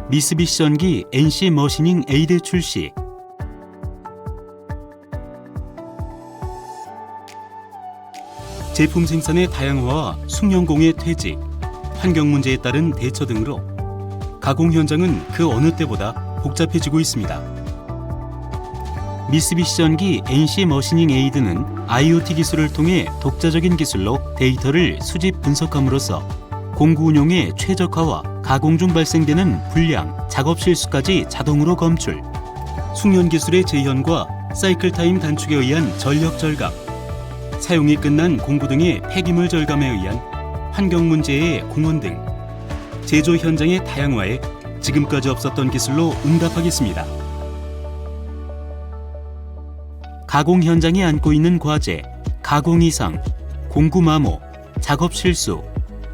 미쓰비시 전기 NC 머시닝 에이드 출시. 제품 생산의 다양화와 숙련공의 퇴직, 환경 문제에 따른 대처 등으로 가공 현장은 그 어느 때보다 복잡해지고 있습니다. 미쓰비시 전기 NC 머시닝 에이드는 IoT 기술을 통해 독자적인 기술로 데이터를 수집 분석함으로써 공구 운용의 최적화와 가공 중 발생되는 불량, 작업 실수까지 자동으로 검출, 숙련 기술의 재현과 사이클 타임 단축에 의한 전력 절감, 사용이 끝난 공구 등의 폐기물 절감에 의한 환경 문제의 공헌 등 제조 현장의 다양화에 지금까지 없었던 기술로 응답하겠습니다. 가공 현장에 안고 있는 과제, 가공 이상, 공구 마모, 작업 실수,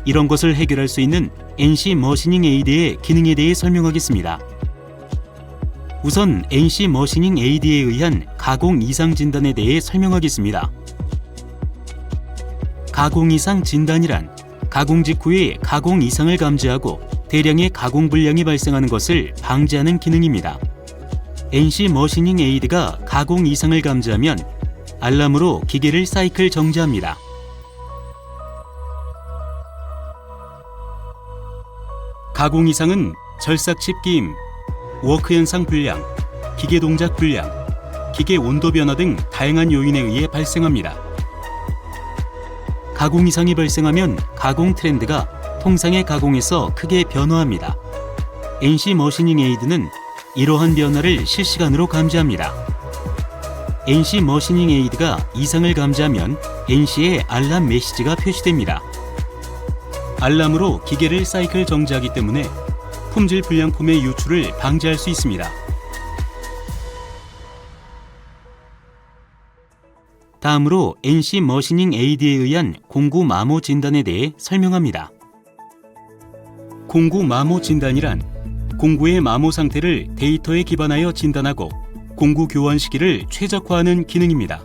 이런 것을 해결할 수 있는 NC 머시닝 에이드의 기능에 대해 설명하겠습니다. 우선 NC 머시닝 에이드에 의한 가공 이상 진단에 대해 설명하겠습니다. 가공 이상 진단이란 가공 직후에 가공 이상을 감지하고 대량의 가공 불량이 발생하는 것을 방지하는 기능입니다. NC 머시닝 에이드가 가공 이상을 감지하면 알람으로 기계를 사이클 정지합니다. 가공 이상은 절삭칩 끼임, 워크 현상 불량, 기계 동작 불량, 기계 온도 변화 등 다양한 요인에 의해 발생합니다. 가공 이상이 발생하면 가공 트렌드가 통상의 가공에서 크게 변화합니다. NC 머시닝 에이드는 이러한 변화를 실시간으로 감지합니다. NC 머시닝 에이드가 이상을 감지하면 NC의 알람 메시지가 표시됩니다. 알람으로 기계를 사이클 정지하기 때문에 품질 불량품의 유출을 방지할 수 있습니다. 다음으로 NC 머시닝 에이드에 의한 공구 마모 진단에 대해 설명합니다. 공구 마모 진단이란 공구의 마모 상태를 데이터에 기반하여 진단하고 공구 교환 시기를 최적화하는 기능입니다.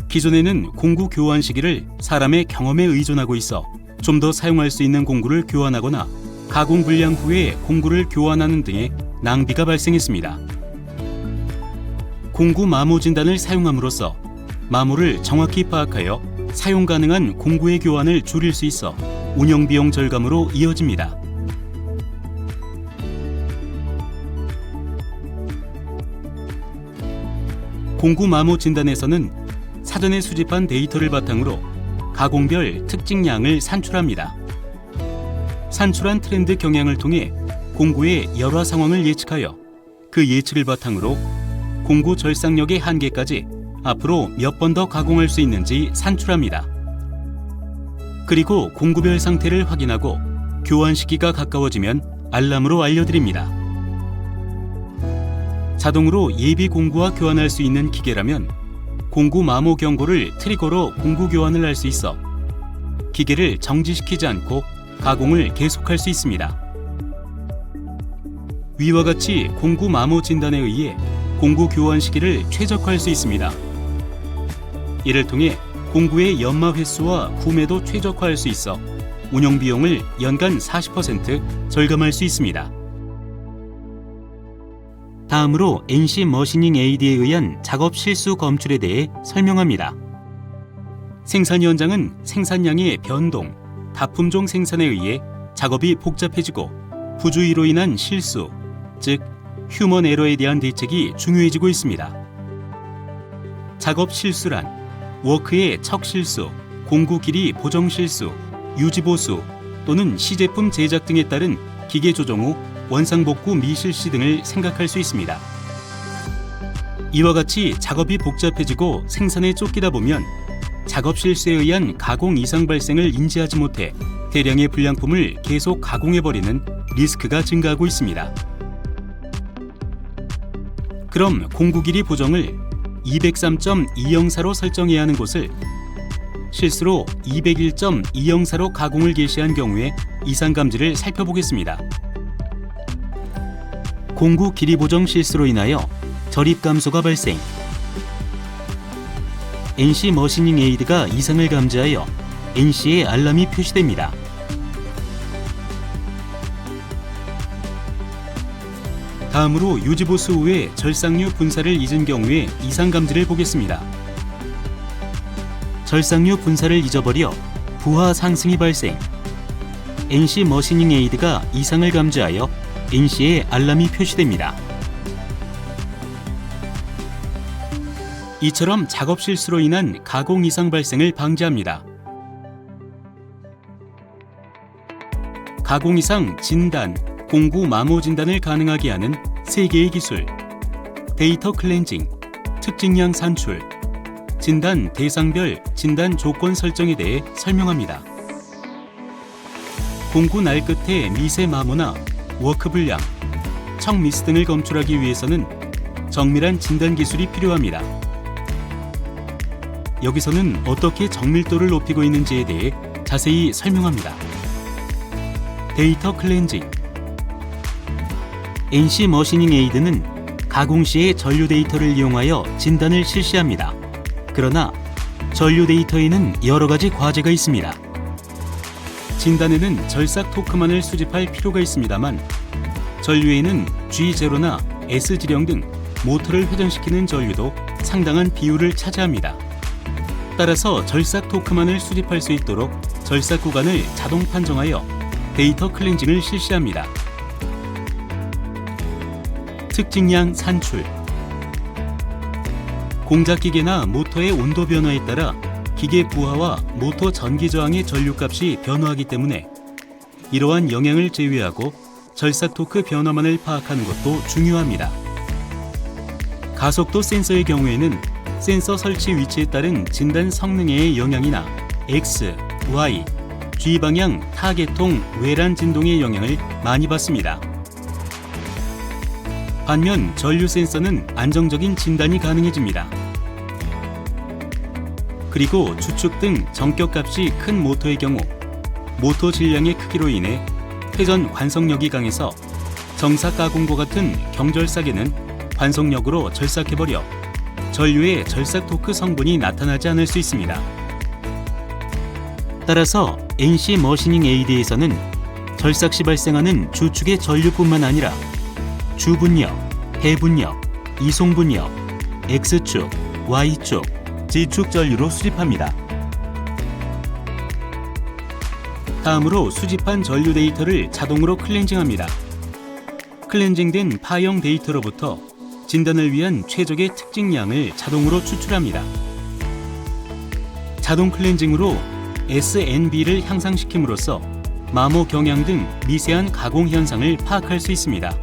기존에는 공구 교환 시기를 사람의 경험에 의존하고 있어 좀 더 사용할 수 있는 공구를 교환하거나 가공 불량 후에 공구를 교환하는 등의 낭비가 발생했습니다. 공구 마모 진단을 사용함으로써 마모를 정확히 파악하여 사용 가능한 공구의 교환을 줄일 수 있어 운영 비용 절감으로 이어집니다. 공구 마모 진단에서는 사전에 수집한 데이터를 바탕으로 가공별 특징량을 산출합니다. 산출한 트렌드 경향을 통해 공구의 열화 상황을 예측하여 그 예측을 바탕으로 공구 절삭력의 한계까지 앞으로 몇 번 더 가공할 수 있는지 산출합니다. 그리고 공구별 상태를 확인하고 교환 시기가 가까워지면 알람으로 알려드립니다. 자동으로 예비 공구와 교환할 수 있는 기계라면 공구 마모 경고를 트리거로 공구 교환을 할 수 있어 기계를 정지시키지 않고 가공을 계속할 수 있습니다. 위와 같이 공구 마모 진단에 의해 공구 교환 시기를 최적화할 수 있습니다. 이를 통해 공구의 연마 횟수와 구매도 최적화할 수 있어 운영 비용을 연간 40% 절감할 수 있습니다. 다음으로 NC 머시닝 에이드에 의한 작업 실수 검출에 대해 설명합니다. 생산 현장은 생산량의 변동, 다품종 생산에 의해 작업이 복잡해지고 부주의로 인한 실수, 즉 휴먼 에러에 대한 대책이 중요해지고 있습니다. 작업 실수란 워크의 척 실수, 공구 길이 보정 실수, 유지 보수 또는 시제품 제작 등에 따른 기계 조정 후 원상복구 미실시 등을 생각할 수 있습니다. 이와 같이 작업이 복잡해지고 생산에 쫓기다 보면 작업 실수에 의한 가공 이상 발생을 인지하지 못해 대량의 불량품을 계속 가공해버리는 리스크가 증가하고 있습니다. 그럼 공구 길이 보정을 203.204로 설정해야 하는 곳을 실수로 201.204로 가공을 개시한 경우에 이상 감지를 살펴보겠습니다. 공구 길이 보정 실수로 인하여 절입 감소가 발생. NC 머시닝 에이드가 이상을 감지하여 NC의 알람이 표시됩니다. 다음으로 유지보수 후에 절삭류 분사를 잊은 경우의 이상 감지를 보겠습니다. 절삭류 분사를 잊어버려 부하 상승이 발생. NC 머시닝 에이드가 이상을 감지하여 NC에 알람이 표시됩니다. 이처럼 작업 실수로 인한 가공 이상 발생을 방지합니다. 가공 이상 진단, 공구 마모 진단을 가능하게 하는 3개의 기술, 데이터 클렌징, 특징량 산출, 진단 대상별 진단 조건 설정에 대해 설명합니다. 공구 날 끝에 미세 마모나 워크 불량, 청 미스 등을 검출하기 위해서는 정밀한 진단 기술이 필요합니다. 여기서는 어떻게 정밀도를 높이고 있는지에 대해 자세히 설명합니다. 데이터 클렌징. NC 머시닝 에이드는 가공 시의 전류 데이터를 이용하여 진단을 실시합니다. 그러나 전류 데이터에는 여러 가지 과제가 있습니다. 진단에는 절삭 토크만을 수집할 필요가 있습니다만 전류에는 G0나 S지령 등 모터를 회전시키는 전류도 상당한 비율을 차지합니다. 따라서 절삭 토크만을 수집할 수 있도록 절삭 구간을 자동 판정하여 데이터 클렌징을 실시합니다. 특징량 산출. 공작 기계나 모터의 온도 변화에 따라 기계 부하와 모터 전기 저항의 전류값이 변화하기 때문에 이러한 영향을 제외하고 절삭 토크 변화만을 파악하는 것도 중요합니다. 가속도 센서의 경우에는 센서 설치 위치에 따른 진단 성능의 영향이나 X, Y, G 방향 타계통 외란 진동의 영향을 많이 받습니다. 반면 전류 센서는 안정적인 진단이 가능해집니다. 그리고 주축 등 정격값이 큰 모터의 경우 모터 질량의 크기로 인해 회전 관성력이 강해서 정삭 가공과 같은 경절삭에는 관성력으로 절삭해버려 전류의 절삭 토크 성분이 나타나지 않을 수 있습니다. 따라서 NC 머시닝 에이드에서는 절삭 시 발생하는 주축의 전류뿐만 아니라 주분력, 해분력, 이송분력, X축, Y축, G축 전류로 수집합니다. 다음으로 수집한 전류 데이터를 자동으로 클렌징합니다. 클렌징된 파형 데이터로부터 진단을 위한 최적의 특징량을 자동으로 추출합니다. 자동 클렌징으로 SNB를 향상시킴으로써 마모 경향 등 미세한 가공 현상을 파악할 수 있습니다.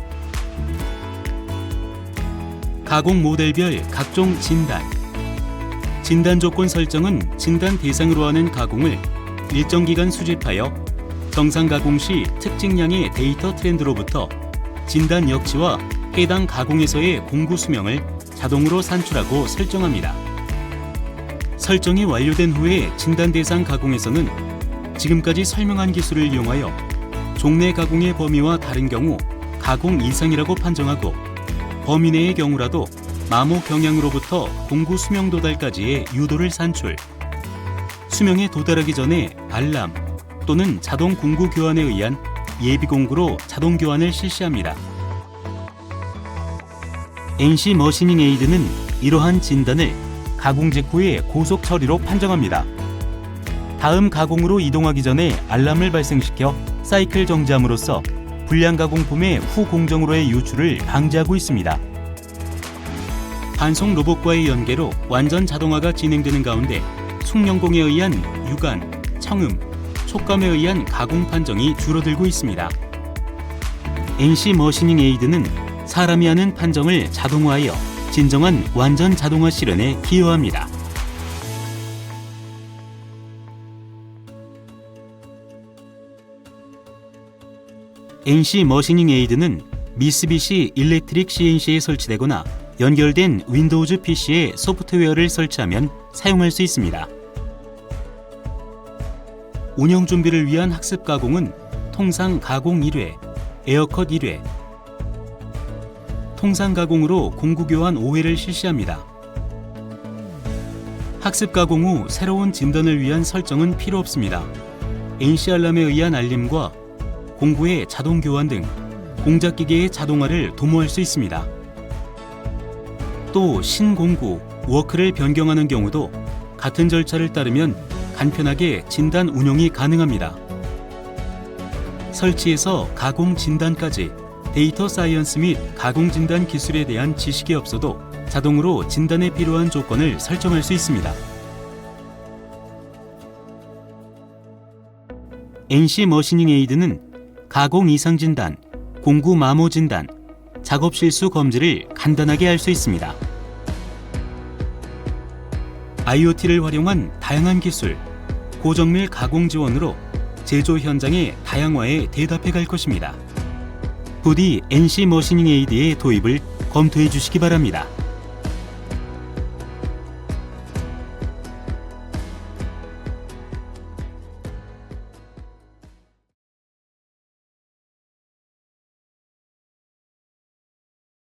가공 모델별 각종 진단. 진단 조건 설정은 진단 대상으로 하는 가공을 일정 기간 수집하여 정상 가공 시 특징량의 데이터 트렌드로부터 진단 역치와 해당 가공에서의 공구 수명을 자동으로 산출하고 설정합니다. 설정이 완료된 후에 진단 대상 가공에서는 지금까지 설명한 기술을 이용하여 종래 가공의 범위와 다른 경우 가공 이상이라고 판정하고 범위 내의 경우라도 마모 경향으로부터 공구 수명 도달까지의 유도를 산출, 수명에 도달하기 전에 알람 또는 자동 공구 교환에 의한 예비 공구로 자동 교환을 실시합니다. NC 머시닝 에이드는 이러한 진단을 가공 직후의 고속 처리로 판정합니다. 다음 가공으로 이동하기 전에 알람을 발생시켜 사이클 정지함으로써 불량 가공품의 후 공정으로의 유출을 방지하고 있습니다. 반송 로봇과의 연계로 완전 자동화가 진행되는 가운데 숙련공에 의한 유관, 청음, 촉감에 의한 가공 판정이 줄어들고 있습니다. NC 머시닝 에이드는 사람이 하는 판정을 자동화하여 진정한 완전 자동화 실현에 기여합니다. NC 머시닝 에이드는 미쓰비시 일렉트릭 CNC에 설치되거나 연결된 윈도우즈 PC에 소프트웨어를 설치하면 사용할 수 있습니다. 운영 준비를 위한 학습 가공은 통상 가공 1회, 에어컷 1회, 통상 가공으로 공구 교환 5회를 실시합니다. 학습 가공 후 새로운 진단을 위한 설정은 필요 없습니다. NC 알람에 의한 알림과 공구의 자동 교환 등 공작기계의 자동화를 도모할 수 있습니다. 또 신공구, 워크를 변경하는 경우도 같은 절차를 따르면 간편하게 진단 운용이 가능합니다. 설치에서 가공 진단까지 데이터 사이언스 및 가공 진단 기술에 대한 지식이 없어도 자동으로 진단에 필요한 조건을 설정할 수 있습니다. NC 머시닝 에이드는 가공 이상 진단, 공구 마모 진단, 작업 실수 검지를 간단하게 할 수 있습니다. IoT를 활용한 다양한 기술, 고정밀 가공 지원으로 제조 현장의 다양화에 대답해 갈 것입니다. 부디 NC 머시닝 에이드의 도입을 검토해 주시기 바랍니다.